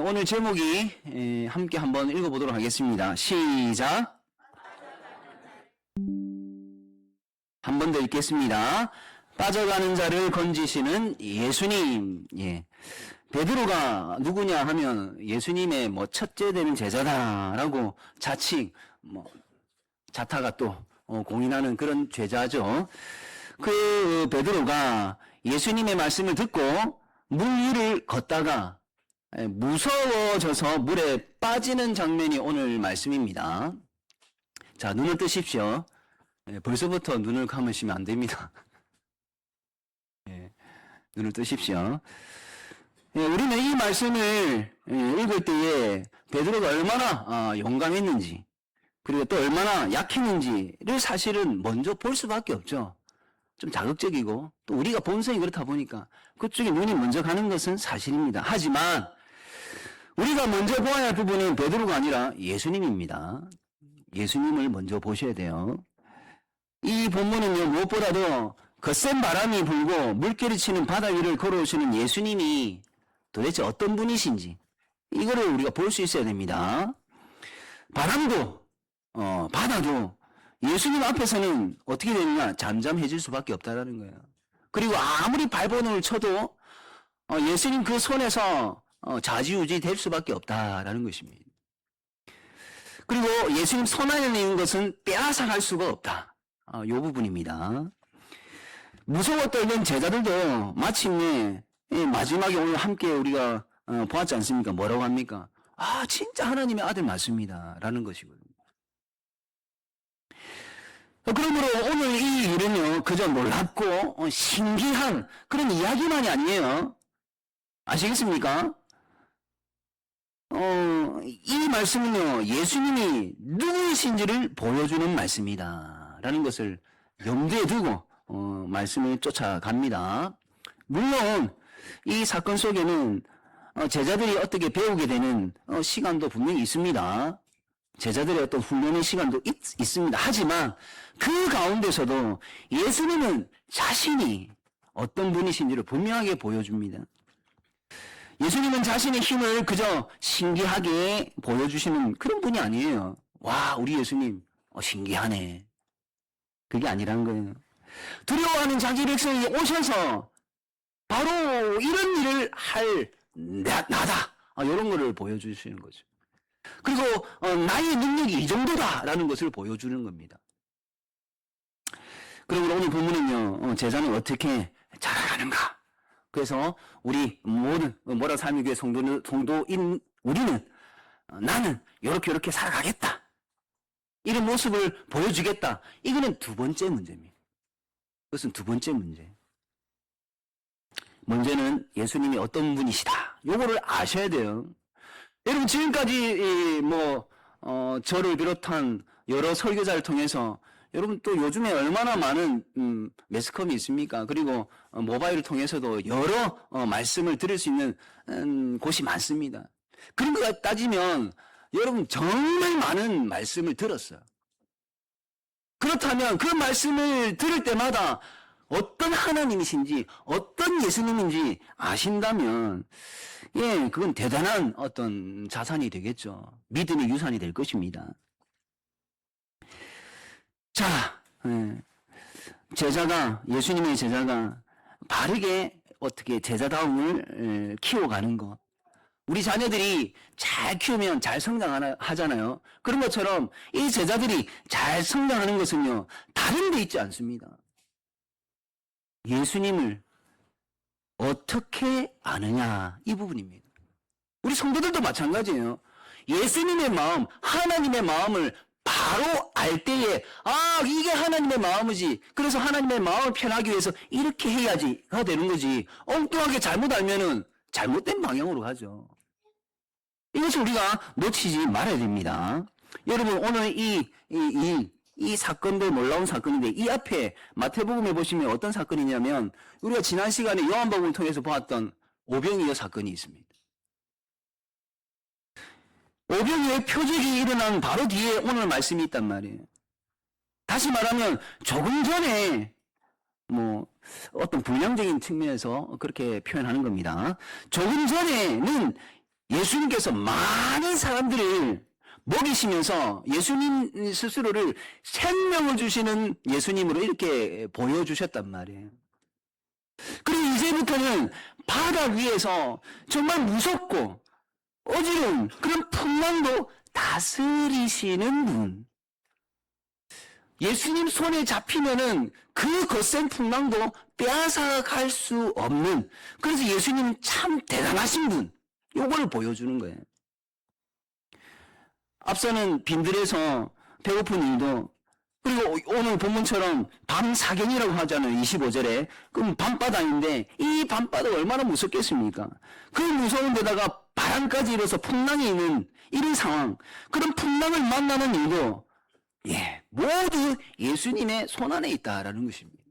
오늘 제목이 함께 한번 읽어보도록 하겠습니다. 시작. 한 번 더 읽겠습니다. 빠져가는 자를 건지시는 예수님. 예. 베드로가 누구냐 하면 예수님의 첫째 되는 제자다라고 자칭 자타가 또 공인하는 그런 제자죠. 그 베드로가 예수님의 말씀을 듣고 물 위를 걷다가 무서워져서 물에 빠지는 장면이 오늘 말씀입니다. 자, 눈을 뜨십시오. 벌써부터 눈을 감으시면 안 됩니다. 눈을 뜨십시오. 우리는 이 말씀을 읽을 때에 베드로가 얼마나 용감했는지, 그리고 또 얼마나 약했는지를 사실은 먼저 볼 수밖에 없죠. 좀 자극적이고 또 우리가 본성이 그렇다 보니까 그쪽에 눈이 먼저 가는 것은 사실입니다. 하지만 우리가 먼저 보아야 할 부분은 베드로가 아니라 예수님입니다. 예수님을 먼저 보셔야 돼요. 이 본문은요, 무엇보다도 거센 바람이 불고 물결이 치는 바다 위를 걸어오시는 예수님이 도대체 어떤 분이신지 이거를 우리가 볼 수 있어야 됩니다. 바람도 바다도 예수님 앞에서는 어떻게 되느냐? 잠잠해질 수밖에 없다라는 거예요. 그리고 아무리 발버둥을 쳐도 예수님 그 손에서 좌지우지 될 수밖에 없다라는 것입니다. 그리고 예수님 손 안에 있는 것은 빼앗아갈 수가 없다. 이 부분입니다. 무서워 떨던 제자들도 마침내 마지막에 오늘 함께 우리가 보았지 않습니까? 뭐라고 합니까? 아, 진짜 하나님의 아들 맞습니다. 라는 것이거든요. 그러므로 오늘 이 일은요, 그저 놀랍고 신기한 그런 이야기만이 아니에요. 아시겠습니까? 이 말씀은요, 예수님이 누구이신지를 보여주는 말씀이다. 라는 것을 염두에 두고 말씀을 쫓아갑니다. 물론 이 사건 속에는 제자들이 어떻게 배우게 되는 시간도 분명히 있습니다. 제자들의 어떤 훈련의 시간도 있습니다. 하지만 그 가운데서도 예수님은 자신이 어떤 분이신지를 분명하게 보여줍니다. 예수님은 자신의 힘을 그저 신기하게 보여주시는 그런 분이 아니에요. 와, 우리 예수님 신기하네. 그게 아니라는 거예요. 두려워하는 자기 백성이 오셔서 바로 이런 일을 할 나다. 이런 거를 보여주시는 거죠. 그리고 나의 능력이 이 정도다라는 것을 보여주는 겁니다. 그리고 오늘 본문은요, 제자는 어떻게 자라가는가. 그래서 우리 모든 모라 삶의 교회 성도인 우리는 나는 이렇게 살아가겠다. 이런 모습을 보여주겠다. 이거는 두 번째 문제입니다. 그것은 두 번째 문제. 문제는 예수님이 어떤 분이시다. 요거를 아셔야 돼요. 여러분 지금까지 저를 비롯한 여러 설교자를 통해서 여러분 또 요즘에 얼마나 많은 매스컴이 있습니까? 그리고 모바일을 통해서도 여러 말씀을 들을 수 있는 곳이 많습니다. 그런 거 따지면 여러분 정말 많은 말씀을 들었어요. 그렇다면 그 말씀을 들을 때마다 어떤 하나님이신지 어떤 예수님인지 아신다면 그건 대단한 어떤 자산이 되겠죠. 믿음의 유산이 될 것입니다. 자, 예수님의 제자가 바르게 어떻게 제자다움을 키워가는 것. 우리 자녀들이 잘 키우면 잘 성장하잖아요. 그런 것처럼 이 제자들이 잘 성장하는 것은요, 다른 데 있지 않습니다. 예수님을 어떻게 아느냐, 이 부분입니다. 우리 성도들도 마찬가지예요. 예수님의 마음, 하나님의 마음을 바로 알 때에 이게 하나님의 마음이지. 그래서 하나님의 마음을 편하기 위해서 이렇게 해야지가 되는 거지. 엉뚱하게 잘못 알면은 잘못된 방향으로 가죠. 이것을 우리가 놓치지 말아야 됩니다. 여러분 오늘 이 사건도 놀라운 사건인데 이 앞에 마태복음에 보시면 어떤 사건이냐면 우리가 지난 시간에 요한복음을 통해서 보았던 오병이어 사건이 있습니다. 오병이어의 표적이 일어난 바로 뒤에 오늘 말씀이 있단 말이에요. 다시 말하면 조금 전에 어떤 분량적인 측면에서 그렇게 표현하는 겁니다. 조금 전에는 예수님께서 많은 사람들을 먹이시면서 예수님 스스로를 생명을 주시는 예수님으로 이렇게 보여주셨단 말이에요. 그리고 이제부터는 바다 위에서 정말 무섭고 어지러운 그런 풍랑도 다스리시는 분. 예수님 손에 잡히면은 그 거센 풍랑도 빼앗아갈 수 없는, 그래서 예수님 참 대단하신 분, 요걸 보여주는 거예요. 앞서는 빈들에서 배고픈 일도, 그리고 오늘 본문처럼 밤사경이라고 하잖아요. 25절에. 그럼 밤바다인데 이 밤바다가 얼마나 무섭겠습니까? 그 무서운 데다가 바람까지 일어서 풍랑이 있는 이런 상황, 그런 풍랑을 만나는 일도 모두 예수님의 손안에 있다라는 것입니다.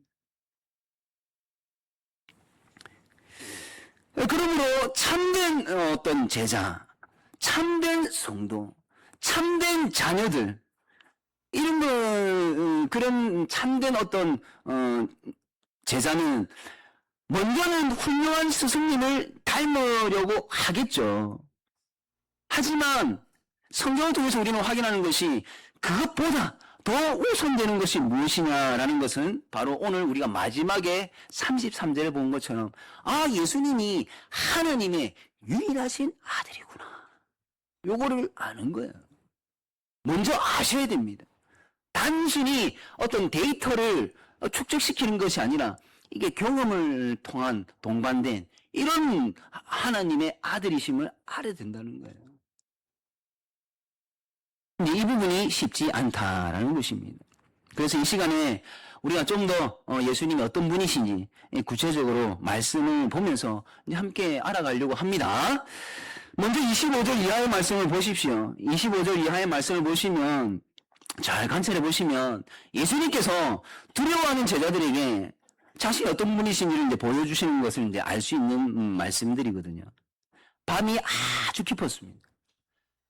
그러므로 참된 어떤 제자, 참된 성도, 참된 자녀들, 이런 그런 참된 어떤 제자는 먼저는 훌륭한 스승님을 닮으려고 하겠죠. 하지만 성경을 통해서 우리는 확인하는 것이 그것보다 더 우선되는 것이 무엇이냐라는 것은 바로 오늘 우리가 마지막에 33절에 본 것처럼 예수님이 하나님의 유일하신 아들이구나. 요거를 아는 거예요. 먼저 아셔야 됩니다. 단순히 어떤 데이터를 축적시키는 것이 아니라 이게 경험을 통한 동반된 이런 하나님의 아들이심을 알아야 된다는 거예요. 이 부분이 쉽지 않다라는 것입니다. 그래서 이 시간에 우리가 좀 더 예수님이 어떤 분이신지 구체적으로 말씀을 보면서 함께 알아가려고 합니다. 먼저 25절 이하의 말씀을 보십시오. 25절 이하의 말씀을 보시면, 잘 관찰해 보시면 예수님께서 두려워하는 제자들에게 자신이 어떤 분이신지를 이제 보여주시는 것을 이제 알 수 있는 말씀들이거든요. 밤이 아주 깊었습니다.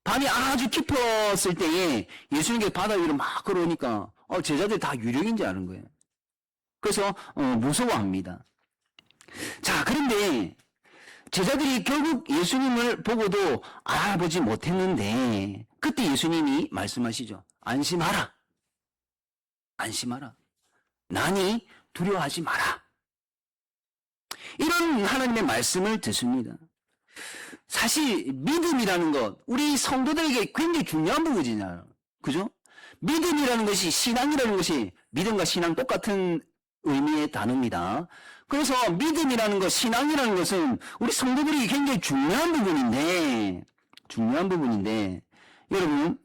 밤이 아주 깊었을 때에 예수님께서 바다 위로 막 걸어오니까 제자들이 다 유령인지 아는 거예요. 그래서 무서워합니다. 자, 그런데 제자들이 결국 예수님을 보고도 알아보지 못했는데 그때 예수님이 말씀하시죠. 안심하라. 안심하라. 나니 두려워하지 마라. 이런 하나님의 말씀을 듣습니다. 사실 믿음이라는 것, 우리 성도들에게 굉장히 중요한 부분이잖아요. 그죠? 믿음이라는 것이, 신앙이라는 것이, 믿음과 신앙 똑같은 의미의 단어입니다. 그래서 믿음이라는 것, 신앙이라는 것은 우리 성도들이 굉장히 중요한 부분인데, 여러분,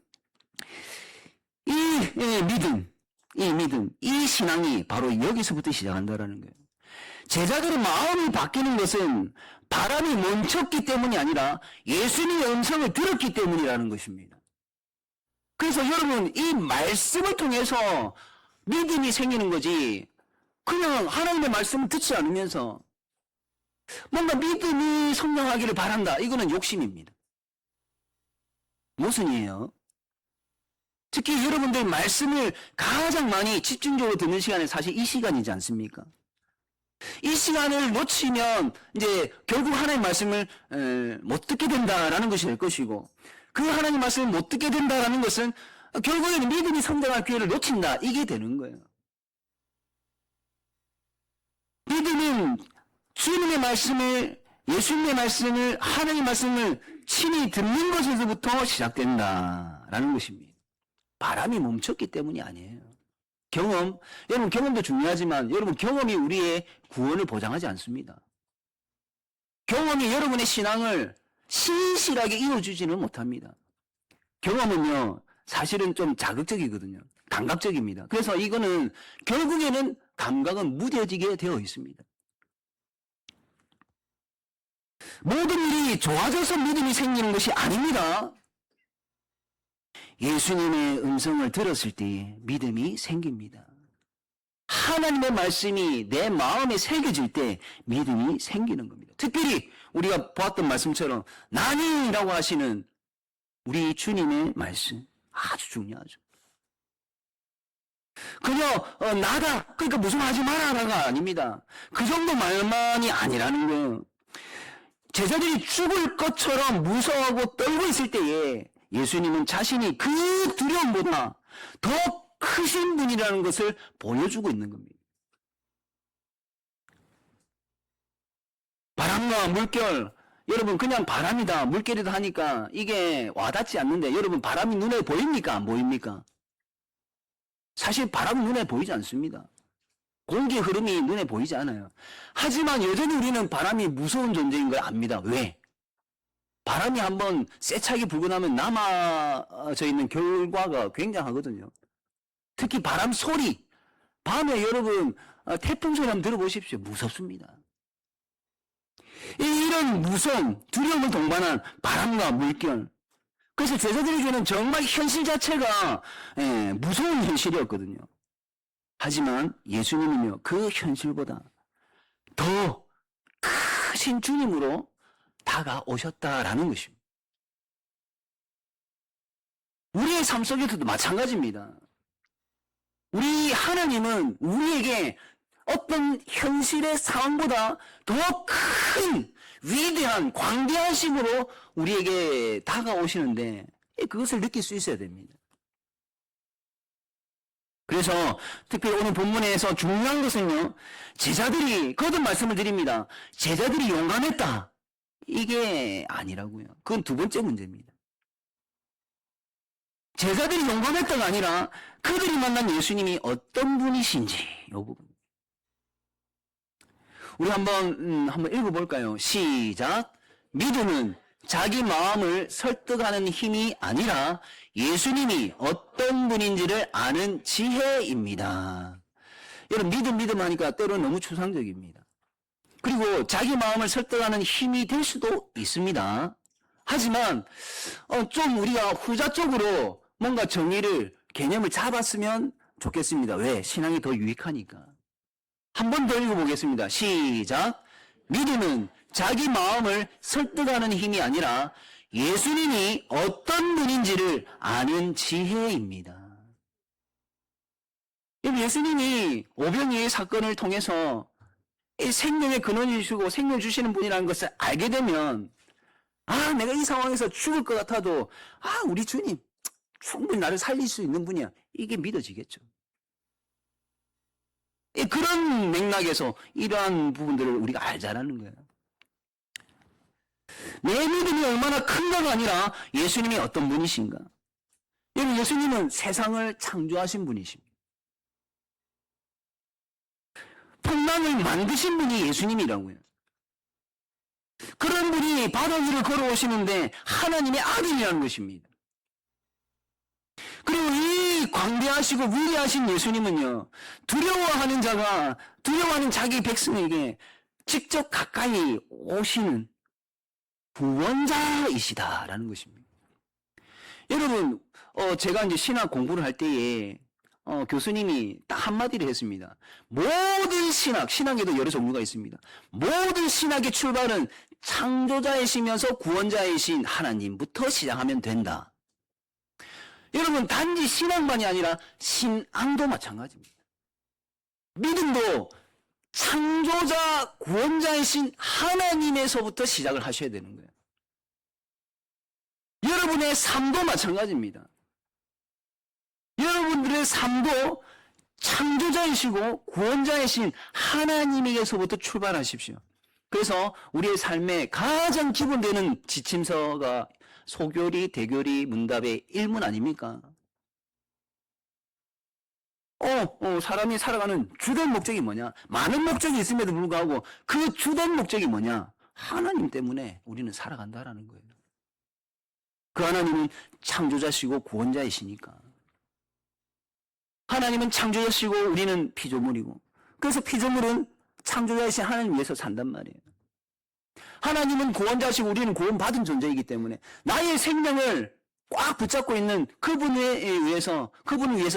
이 신앙이 바로 여기서부터 시작한다라는 거예요. 제자들의 마음이 바뀌는 것은 바람이 멈췄기 때문이 아니라 예수님의 음성을 들었기 때문이라는 것입니다. 그래서 여러분, 이 말씀을 통해서 믿음이 생기는 거지, 그냥 하나님의 말씀을 듣지 않으면서 뭔가 믿음이 성장하기를 바란다, 이거는 욕심입니다. 모순이에요. 특히 여러분들 말씀을 가장 많이 집중적으로 듣는 시간이 사실 이 시간이지 않습니까? 이 시간을 놓치면 이제 결국 하나님의 말씀을 못 듣게 된다라는 것이 될 것이고, 그 하나님의 말씀을 못 듣게 된다라는 것은 결국에는 믿음이 성장할 기회를 놓친다, 이게 되는 거예요. 믿음은 주님의 말씀을, 예수님의 말씀을, 하나님의 말씀을 친히 듣는 것에서부터 시작된다라는 것입니다. 바람이 멈췄기 때문이 아니에요. 여러분 경험도 중요하지만 여러분 경험이 우리의 구원을 보장하지 않습니다. 경험이 여러분의 신앙을 신실하게 이어주지는 못합니다. 경험은요, 사실은 좀 자극적이거든요. 감각적입니다. 그래서 이거는 결국에는 감각은 무뎌지게 되어 있습니다. 모든 일이 좋아져서 믿음이 생기는 것이 아닙니다. 예수님의 음성을 들었을 때 믿음이 생깁니다. 하나님의 말씀이 내 마음에 새겨질 때 믿음이 생기는 겁니다. 특별히 우리가 보았던 말씀처럼 나니라고 하시는 우리 주님의 말씀, 아주 중요하죠. 그냥 나다, 그러니까 무슨 하지 마라가 아닙니다. 그 정도 말만이 아니라는 거예요. 제자들이 죽을 것처럼 무서워하고 떨고 있을 때에 예수님은 자신이 그 두려움보다 더 크신 분이라는 것을 보여주고 있는 겁니다. 바람과 물결, 여러분 그냥 바람이다 물결이다 하니까 이게 와닿지 않는데 여러분 바람이 눈에 보입니까? 안 보입니까? 사실 바람은 눈에 보이지 않습니다. 공기 흐름이 눈에 보이지 않아요. 하지만 여전히 우리는 바람이 무서운 존재인 걸 압니다. 왜? 바람이 한번 세차게 불고 나면 남아져 있는 결과가 굉장하거든요. 특히 바람 소리. 밤에 여러분 태풍 소리 한번 들어보십시오. 무섭습니다. 이런 무서움, 두려움을 동반한 바람과 물결. 그래서 제자들에게는 정말 현실 자체가 무서운 현실이었거든요. 하지만 예수님은요, 그 현실보다 더 크신 주님으로 다가오셨다라는 것입니다. 우리의 삶 속에서도 마찬가지입니다. 우리 하나님은 우리에게 어떤 현실의 상황보다 더 큰 위대한 광대하심으로 우리에게 다가오시는데 그것을 느낄 수 있어야 됩니다. 그래서 특별히 오늘 본문에서 중요한 것은요, 제자들이 거듭 말씀을 드립니다. 제자들이 용감했다. 이게 아니라고요. 그건 두 번째 문제입니다. 제자들이 용감했다가 아니라 그들이 만난 예수님이 어떤 분이신지 이 부분. 우리 한번 읽어볼까요? 시작. 믿음은 자기 마음을 설득하는 힘이 아니라 예수님이 어떤 분인지를 아는 지혜입니다. 여러분 믿음 하니까 때로는 너무 추상적입니다. 그리고 자기 마음을 설득하는 힘이 될 수도 있습니다. 하지만 좀 우리가 후자적으로 뭔가 개념을 잡았으면 좋겠습니다. 왜? 신앙이 더 유익하니까. 한 번 더 읽어보겠습니다. 시작. 믿음은 자기 마음을 설득하는 힘이 아니라 예수님이 어떤 분인지를 아는 지혜입니다. 예수님이 오병이의 사건을 통해서 생명의 근원이시고 생명 주시는 분이라는 것을 알게 되면 내가 이 상황에서 죽을 것 같아도 우리 주님 충분히 나를 살릴 수 있는 분이야. 이게 믿어지겠죠. 그런 맥락에서 이러한 부분들을 우리가 알자라는 거예요. 내 믿음이 얼마나 큰가가 아니라 예수님이 어떤 분이신가. 여러분 예수님은 세상을 창조하신 분이십니다. 풍랑을 만드신 분이 예수님이라고요. 그런 분이 바다 위를 걸어오시는데 하나님의 아들이라는 것입니다. 그리고 이 광대하시고 위대하신 예수님은요, 두려워하는 자기 백성에게 직접 가까이 오시는 구원자이시다라는 것입니다. 여러분, 제가 이제 신학 공부를 할 때에 교수님이 딱 한마디를 했습니다. 모든 신학에도 여러 종류가 있습니다. 모든 신학의 출발은 창조자이시면서 구원자이신 하나님부터 시작하면 된다. 여러분 단지 신앙만이 아니라 신앙도 마찬가지입니다. 믿음도 창조자 구원자이신 하나님에서부터 시작을 하셔야 되는 거예요. 여러분의 삶도 마찬가지입니다. 여러분들의 삶도 창조자이시고 구원자이신 하나님에게서부터 출발하십시오. 그래서 우리의 삶의 가장 기본되는 지침서가 소교리, 대교리, 문답의 일문 아닙니까? 사람이 살아가는 주된 목적이 뭐냐? 많은 목적이 있음에도 불구하고 그 주된 목적이 뭐냐? 하나님 때문에 우리는 살아간다라는 거예요. 그 하나님은 창조자시고 구원자이시니까. 하나님은 창조자시고 우리는 피조물이고. 그래서 피조물은 창조자이신 하나님 위해서 산단 말이에요. 하나님은 구원자시고 우리는 구원받은 존재이기 때문에 나의 생명을 꽉 붙잡고 있는 그분을 위해서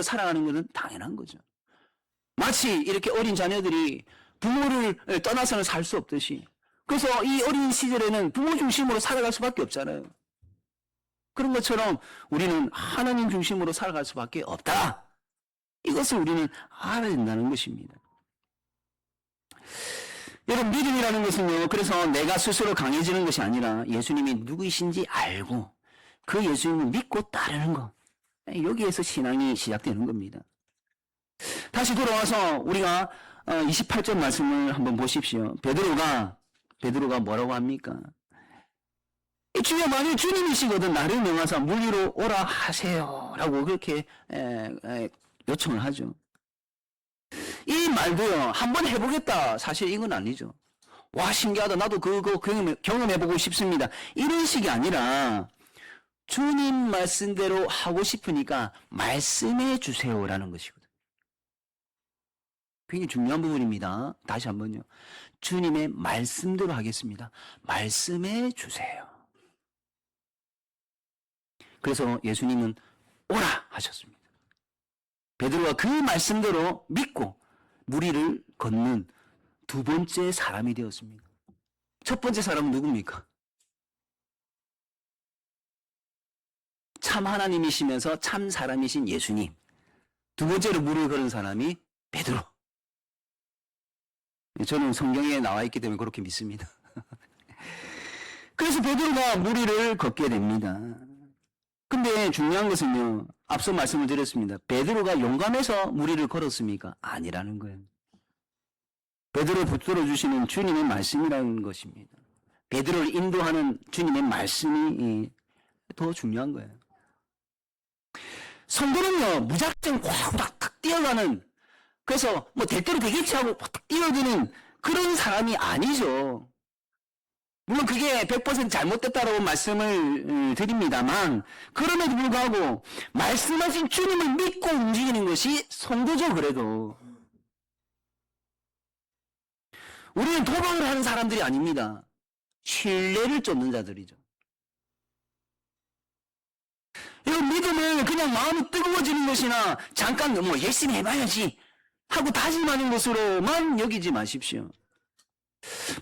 살아가는 것은 당연한 거죠. 마치 이렇게 어린 자녀들이 부모를 떠나서는 살 수 없듯이, 그래서 이 어린 시절에는 부모 중심으로 살아갈 수밖에 없잖아요. 그런 것처럼 우리는 하나님 중심으로 살아갈 수밖에 없다. 이것을 우리는 알아야 된다는 것입니다. 여러분, 믿음이라는 것은요, 그래서 내가 스스로 강해지는 것이 아니라 예수님이 누구이신지 알고 그 예수님을 믿고 따르는 것. 여기에서 신앙이 시작되는 겁니다. 다시 돌아와서 우리가 28절 말씀을 한번 보십시오. 베드로가 뭐라고 합니까? 주여, 만일 주님이시거든 나를 명하사 물 위로 오라 하세요 라고 그렇게 요청을 하죠. 이 말도요, 한번 해보겠다, 사실 이건 아니죠. 와, 신기하다, 나도 그거 경험해보고 싶습니다, 이런 식이 아니라 주님 말씀대로 하고 싶으니까 말씀해 주세요라는 것이거든요. 굉장히 중요한 부분입니다. 다시 한번요. 주님의 말씀대로 하겠습니다. 말씀해 주세요. 그래서 예수님은 오라 하셨습니다. 베드로가 그 말씀대로 믿고 무리를 걷는 두 번째 사람이 되었습니다. 첫 번째 사람은 누굽니까? 참 하나님이시면서 참 사람이신 예수님. 두 번째로 무리를 걸은 사람이 베드로. 저는 성경에 나와 있기 때문에 그렇게 믿습니다. 그래서 베드로가 무리를 걷게 됩니다. 근데 중요한 것은요, 앞서 말씀을 드렸습니다. 베드로가 용감해서 무리를 걸었습니까? 아니라는 거예요. 베드로를 붙들어 주시는 주님의 말씀이라는 것입니다. 베드로를 인도하는 주님의 말씀이 더 중요한 거예요. 성도는요, 무작정 확 뛰어가는, 그래서 뭐 될 대로 되겠지 하고 확 뛰어드는 그런 사람이 아니죠. 물론 그게 100% 잘못됐다라고 말씀을 드립니다만, 그럼에도 불구하고 말씀하신 주님을 믿고 움직이는 것이 성도죠. 그래도 우리는 도박을 하는 사람들이 아닙니다. 신뢰를 쫓는 자들이죠. 이 믿음을 그냥 마음이 뜨거워지는 것이나 잠깐 뭐 열심히 해봐야지 하고 다짐하는 것으로만 여기지 마십시오.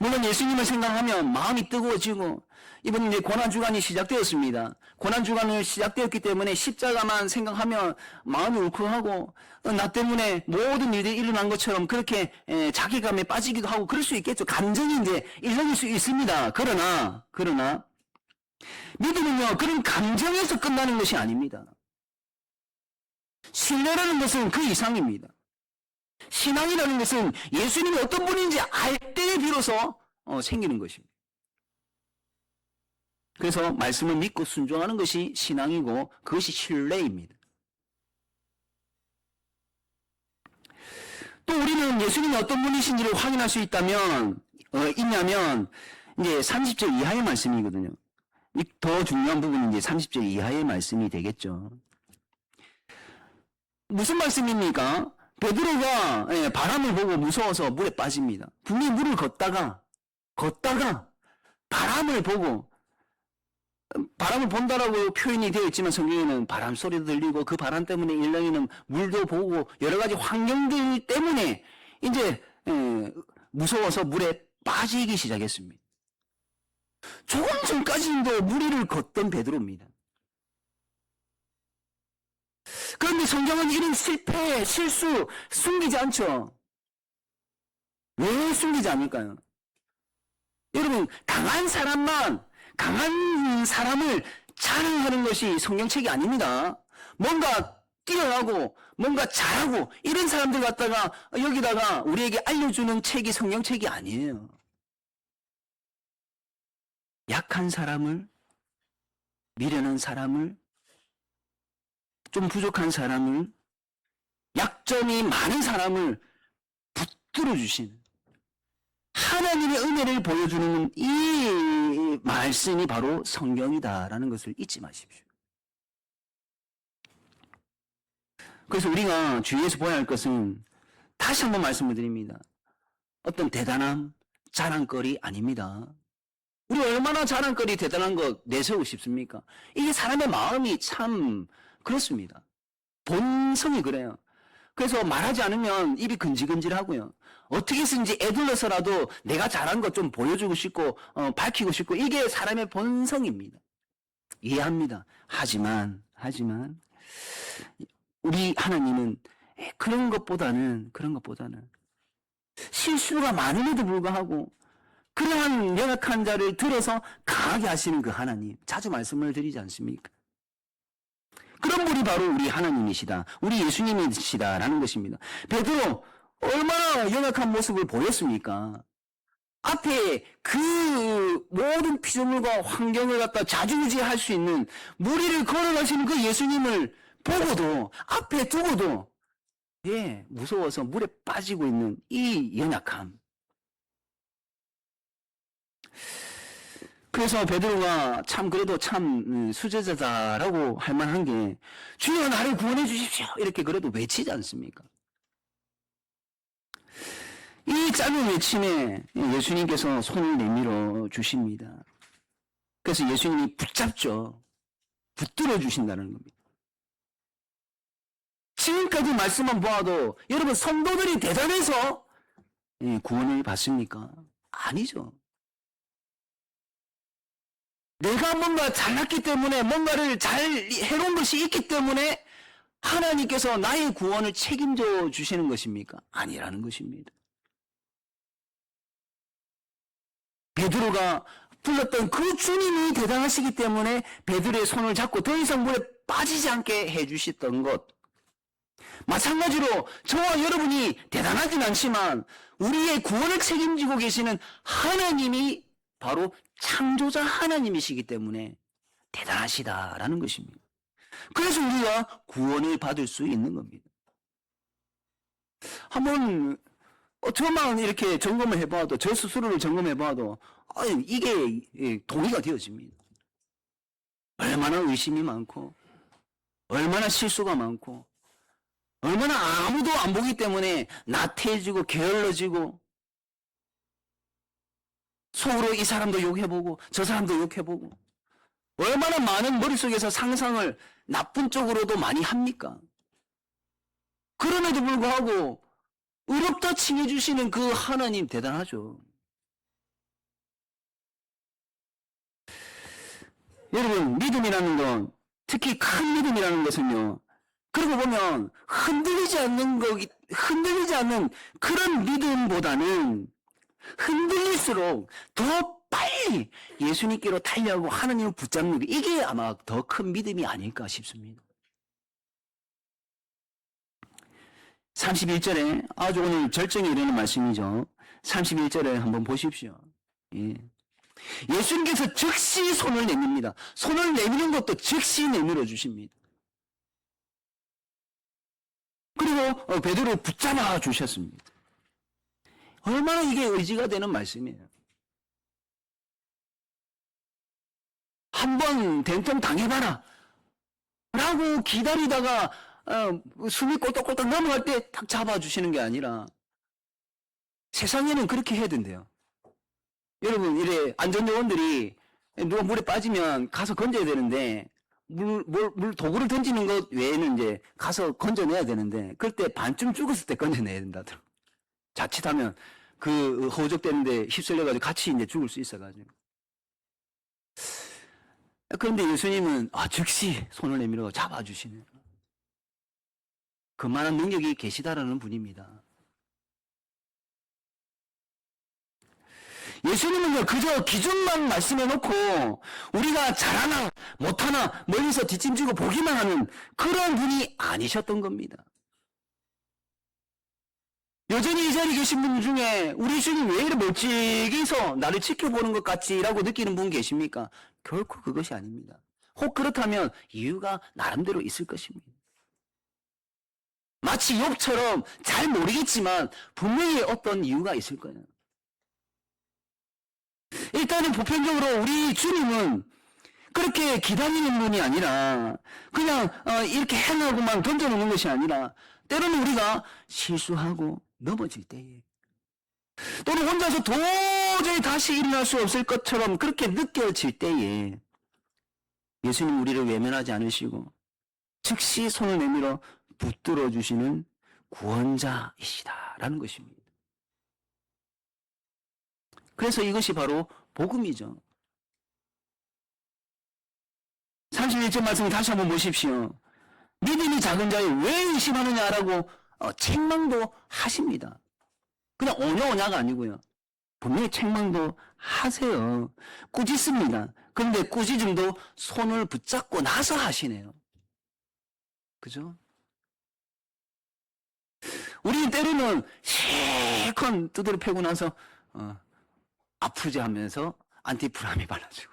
물론 예수님을 생각하면 마음이 뜨거워지고, 이번 이제 고난주간이 시작되었습니다. 고난주간이 시작되었기 때문에 십자가만 생각하면 마음이 울컥하고, 나 때문에 모든 일들이 일어난 것처럼 그렇게 자괴감에 빠지기도 하고 그럴 수 있겠죠. 감정이 이제 일어날 수 있습니다. 그러나 믿음은요, 그런 감정에서 끝나는 것이 아닙니다. 신뢰라는 것은 그 이상입니다. 신앙이라는 것은 예수님이 어떤 분인지 알 때에 비로소 생기는 것입니다. 그래서 말씀을 믿고 순종하는 것이 신앙이고 그것이 신뢰입니다. 또 우리는 예수님이 어떤 분이신지를 확인할 수 있냐면 이제 30절 이하의 말씀이거든요. 더 중요한 부분은 이제 30절 이하의 말씀이 되겠죠. 무슨 말씀입니까? 베드로가 바람을 보고 무서워서 물에 빠집니다. 분명히 물을 걷다가 바람을 보고, 바람을 본다라고 표현이 되어 있지만 성경에는 바람 소리도 들리고 그 바람 때문에 일렁이는 물도 보고 여러 가지 환경들 때문에 이제 무서워서 물에 빠지기 시작했습니다. 조금 전까지도 무리를 걷던 베드로입니다. 그런데 성경은 이런 실패, 실수 숨기지 않죠. 왜 숨기지 않을까요? 여러분, 강한 사람을 자랑하는 것이 성경책이 아닙니다. 뭔가 뛰어나고 뭔가 잘하고 이런 사람들 갖다가 여기다가 우리에게 알려주는 책이 성경책이 아니에요. 약한 사람을, 미련한 사람을, 좀 부족한 사람을, 약점이 많은 사람을 붙들어 주시는 하나님의 은혜를 보여주는 이 말씀이 바로 성경이다라는 것을 잊지 마십시오. 그래서 우리가 주위에서 보아야 할 것은, 다시 한번 말씀을 드립니다, 어떤 대단함, 자랑거리 아닙니다. 우리 얼마나 자랑거리 대단한 거 내세우고 싶습니까? 이게 사람의 마음이 참 그렇습니다. 본성이 그래요. 그래서 말하지 않으면 입이 근질근질하고요. 어떻게 해서든지 애둘러서라도 내가 잘한 것 좀 보여주고 싶고 밝히고 싶고, 이게 사람의 본성입니다. 이해합니다. 하지만 우리 하나님은 그런 것보다는 실수가 많음에도 불구하고 그러한 연약한 자를 들어서 강하게 하시는 그 하나님, 자주 말씀을 드리지 않습니까? 그런 분이 바로 우리 하나님이시다, 우리 예수님이시다라는 것입니다. 베드로 얼마나 연약한 모습을 보였습니까? 앞에 그 모든 피조물과 환경을 갖다 좌지우지할 수 있는 무리를 걸어가시는 그 예수님을 보고도, 앞에 두고도 무서워서 물에 빠지고 있는 이 연약함. 그래서 베드로가 그래도 수제자다라고 할 만한 게, 주여 나를 구원해 주십시오, 이렇게 그래도 외치지 않습니까? 이 짧은 외침에 예수님께서 손을 내밀어 주십니다. 그래서 예수님이 붙잡죠. 붙들어 주신다는 겁니다. 지금까지 말씀만 보아도 여러분, 성도들이 대단해서 구원을 받습니까? 아니죠. 내가 뭔가 잘났기 때문에, 뭔가를 잘 해놓은 것이 있기 때문에 하나님께서 나의 구원을 책임져 주시는 것입니까? 아니라는 것입니다. 베드로가 불렀던 그 주님이 대단하시기 때문에 베드로의 손을 잡고 더 이상 물에 빠지지 않게 해주셨던 것. 마찬가지로 저와 여러분이 대단하진 않지만 우리의 구원을 책임지고 계시는 하나님이 바로 창조자 하나님이시기 때문에 대단하시다라는 것입니다. 그래서 우리가 구원을 받을 수 있는 겁니다. 한번 저만 이렇게 점검을 해봐도, 저 스스로를 점검해봐도 이게 동의가 되어집니다. 얼마나 의심이 많고, 얼마나 실수가 많고, 얼마나 아무도 안 보기 때문에 나태해지고 게을러지고, 속으로 이 사람도 욕해보고 저 사람도 욕해보고, 얼마나 많은 머릿속에서 상상을 나쁜 쪽으로도 많이 합니까? 그럼에도 불구하고 의롭다 칭해주시는 그 하나님 대단하죠. 여러분, 믿음이라는 건, 특히 큰 믿음이라는 것은요, 그러고 보면 흔들리지 않는 그런 믿음보다는 흔들릴수록 더 빨리 예수님께로 달려가고 하나님을 붙잡는 게, 이게 아마 더 큰 믿음이 아닐까 싶습니다. 31절에 아주 오늘 절정에 이르는 말씀이죠. 31절에 한번 보십시오. 예수님께서 즉시 손을 내밉니다. 손을 내미는 것도 즉시 내밀어 주십니다. 그리고 베드로를 붙잡아 주셨습니다. 얼마나 이게 의지가 되는 말씀이에요. 한번 된통 당해봐라 라고 기다리다가 숨이 꼴떡꼴떡 넘어갈 때 탁 잡아주시는 게 아니라, 세상에는 그렇게 해야 된대요. 여러분, 이래 안전요원들이 누가 물에 빠지면 가서 건져야 되는데, 도구를 던지는 것 외에는 이제 가서 건져내야 되는데, 그럴 때 반쯤 죽었을 때 건져내야 된다더라고요. 자칫하면 그 허우적대는데 휩쓸려가지고 같이 이제 죽을 수 있어가지고. 그런데 예수님은 즉시 손을 내밀어 잡아주시네요. 그만한 능력이 계시다라는 분입니다. 예수님은요, 그저 기준만 말씀해놓고 우리가 잘하나 못하나 멀리서 뒷짐지고 보기만 하는 그런 분이 아니셨던 겁니다. 여전히 이 자리에 계신 분 중에 우리 주님 왜 이렇게 멀찍이서 나를 지켜보는 것 같지라고 느끼는 분 계십니까? 결코 그것이 아닙니다. 혹 그렇다면 이유가 나름대로 있을 것입니다. 마치 욥처럼 잘 모르겠지만 분명히 어떤 이유가 있을 거예요. 일단은 보편적으로 우리 주님은 그렇게 기다리는 분이 아니라 그냥 이렇게 행하고만 던져놓는 것이 아니라, 때로는 우리가 실수하고 넘어질 때에, 또는 혼자서 도저히 다시 일어날 수 없을 것처럼 그렇게 느껴질 때에 예수님 우리를 외면하지 않으시고 즉시 손을 내밀어 붙들어 주시는 구원자이시다라는 것입니다. 그래서 이것이 바로 복음이죠. 31절 말씀을 다시 한번 보십시오. 믿음이 작은 자에 왜 의심하느냐라고 책망도 하십니다. 그냥 오냐오냐가 아니고요. 분명히 책망도 하세요. 꾸짖습니다. 그런데 꾸짖음도 손을 붙잡고 나서 하시네요. 그죠? 우리는 때로는 실컷 두드려 패고 나서 아프지 하면서 안티프라미 발라주고.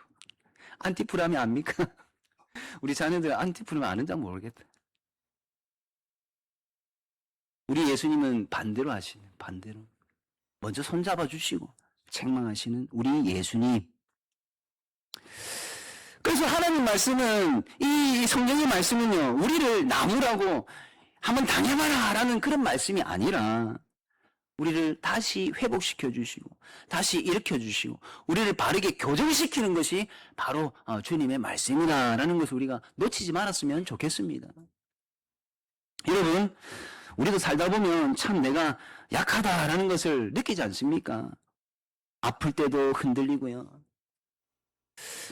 안티프라미 압니까? 우리 자녀들 안티프라미 아는지 모르겠다. 우리 예수님은 반대로 하시네. 반대로. 먼저 손잡아 주시고 책망하시는 우리 예수님. 그래서 하나님 말씀은, 이 성경의 말씀은요, 우리를 나무라고 한번 당해봐라 라는 그런 말씀이 아니라 우리를 다시 회복시켜 주시고 다시 일으켜 주시고 우리를 바르게 교정시키는 것이 바로 주님의 말씀이다라는 것을 우리가 놓치지 말았으면 좋겠습니다. 여러분, 우리도 살다 보면 참 내가 약하다라는 것을 느끼지 않습니까? 아플 때도 흔들리고요.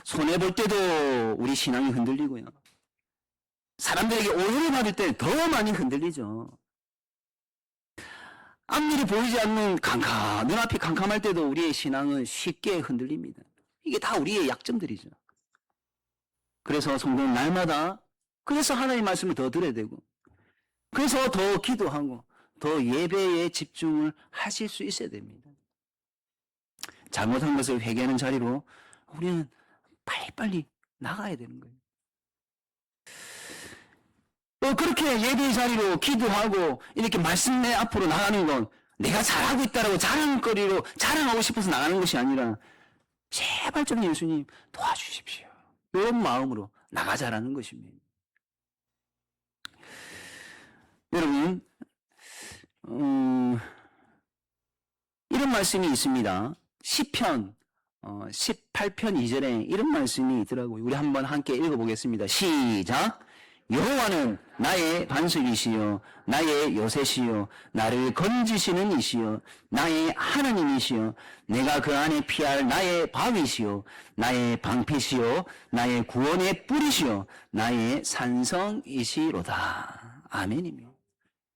손해볼 때도 우리 신앙이 흔들리고요. 사람들에게 오해를 받을 때 더 많이 흔들리죠. 앞일이 보이지 않는 눈앞이 캄캄할 때도 우리의 신앙은 쉽게 흔들립니다. 이게 다 우리의 약점들이죠. 그래서 성도는 날마다 그래서 하나님의 말씀을 더 들어야 되고 그래서 더 기도하고 더 예배에 집중을 하실 수 있어야 됩니다. 잘못한 것을 회개하는 자리로 우리는 빨리빨리 나가야 되는 거예요. 그렇게 예배의 자리로 기도하고 이렇게 말씀 내 앞으로 나가는 건 내가 잘하고 있다라고 자랑거리로 자랑하고 싶어서 나가는 것이 아니라 제발 좀 예수님 도와주십시오. 이런 마음으로 나가자라는 것입니다. 여러분, 이런 말씀이 있습니다. 시편 18편 2절에 이런 말씀이 있더라고요. 우리 한번 함께 읽어보겠습니다. 시작! 여호와는 나의 반석이시요 나의 요새시요 나를 건지시는 이시요 나의 하나님이시요 내가 그 안에 피할 나의 바위시요 나의 방패시요 나의 구원의 뿌리시요 나의 산성이시로다. 아멘이며.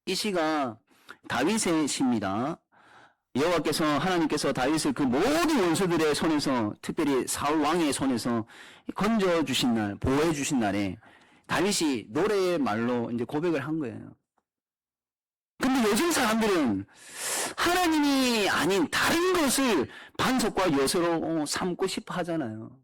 이 시가 다윗의 시입니다. 여호와께서 하나님께서 다윗을 그 모든 원수들의 손에서 특별히 사울 왕의 손에서 건져주신 날, 보호해주신 날에 다윗이 노래의 말로 이제 고백을 한 거예요. 근데 요즘 사람들은 하나님이 아닌 다른 것을 반석과 요새로 삼고 싶어 하잖아요.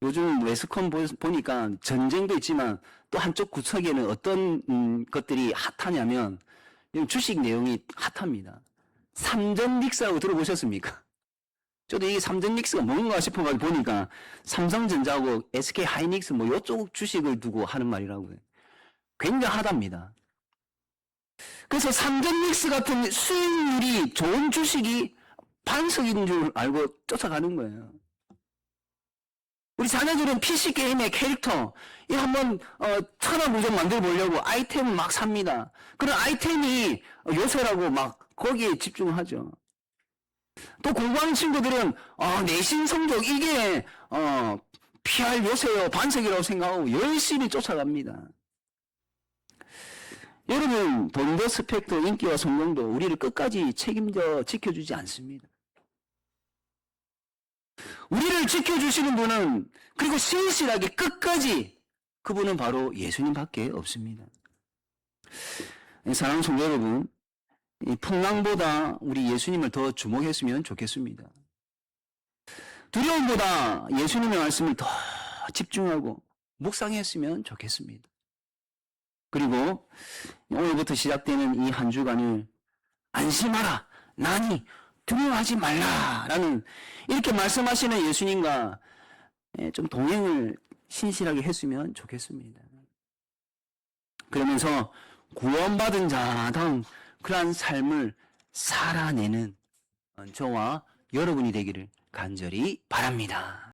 요즘 매스컴 보니까 전쟁도 있지만 또 한쪽 구석에는 어떤 것들이 핫하냐면 주식 내용이 핫합니다. 삼전믹스라고 들어보셨습니까? 저도 이 삼전믹스가 뭔가 싶어가지고 보니까 삼성전자하고 SK하이닉스 뭐 이쪽 주식을 두고 하는 말이라고요. 굉장하답니다. 그래서 삼전믹스 같은 수익률이 좋은 주식이 반석인 줄 알고 쫓아가는 거예요. 우리 자녀들은 PC게임의 캐릭터 이 한번 천하무적 만들어 보려고 아이템을 막 삽니다. 그런 아이템이 요새라고 막 거기에 집중하죠. 또 공부하는 친구들은 내신 성적 이게 PR 요새요 반석이라고 생각하고 열심히 쫓아갑니다. 여러분, 돈도 스펙도 인기와 성공도 우리를 끝까지 책임져 지켜주지 않습니다. 우리를 지켜주시는 분은 그리고 신실하게 끝까지 그분은 바로 예수님밖에 없습니다. 사랑하는 성도 여러분, 이 풍랑보다 우리 예수님을 더 주목했으면 좋겠습니다. 두려움보다 예수님의 말씀을 더 집중하고 묵상했으면 좋겠습니다. 그리고 오늘부터 시작되는 이 한 주간을 안심하라, 나니 두려워하지 말라라는 이렇게 말씀하시는 예수님과 좀 동행을 신실하게 했으면 좋겠습니다. 그러면서 구원받은 자당 그러한 삶을 살아내는 저와 여러분이 되기를 간절히 바랍니다.